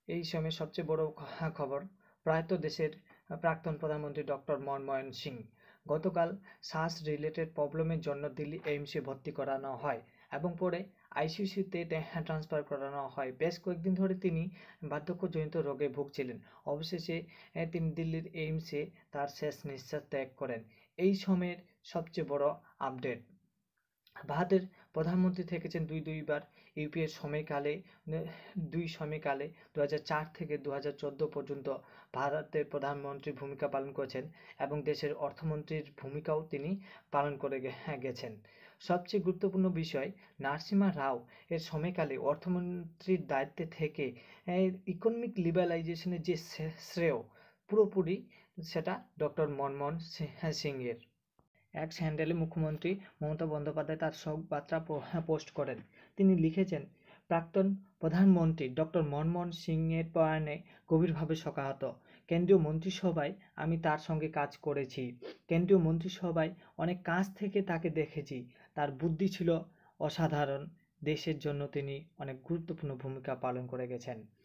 এই সময় সবচেয়ে বড় খবর, প্রয়াত দেশের প্রাক্তন প্রধানমন্ত্রী ডক্টর মনমোহন সিং গতকাল শ্বাস রিলেটেড প্রবলেমের জন্য দিল্লি এইমসে ভর্তি করানো হয় এবং পরে আইসিইউতে ট্রান্সফার করানো হয়। বেশ কয়েকদিন ধরে তিনি বার্ধক্যজনিত রোগে ভুগছিলেন। অবশেষে তিনি দিল্লির এইমসে তার শেষ নিঃশ্বাস ত্যাগ করেন। এই সময়ের সবচেয়ে বড় আপডেট, ভারতের প্রধানমন্ত্রী থেকেছেন দুইবার। ইউপিএর সময়কালে 2004 থেকে 2014 পর্যন্ত ভারতের প্রধানমন্ত্রীর ভূমিকা পালন করেছেন এবং দেশের অর্থমন্ত্রীর ভূমিকাও তিনি পালন করে গেছেন। সবচেয়ে গুরুত্বপূর্ণ বিষয়, নরসিমহা রাও এর সময়কালে অর্থমন্ত্রীর দায়িত্বে থেকে ইকোনমিক লিবারালাইজেশনের যে শ্রেয় পুরোপুরি সেটা ডক্টর মনমোহন সিং এর। এক স্যান্ডেলে মুখ্যমন্ত্রী মমতা বন্দ্যোপাধ্যায় তার শোক বার্তা পোস্ট করেন। তিনি লিখেছেন, প্রাক্তন প্রধানমন্ত্রী ডক্টর মনমোহন সিং এর প্রয়াণে গভীরভাবে শোকাহত। কেন্দ্রীয় মন্ত্রিসভায় আমি তার সঙ্গে কাজ করেছি। কেন্দ্রীয় মন্ত্রিসভায় অনেক কাছ থেকে তাকে দেখেছি। তার বুদ্ধি ছিল অসাধারণ। দেশের জন্য তিনি অনেক গুরুত্বপূর্ণ ভূমিকা পালন করে গেছেন।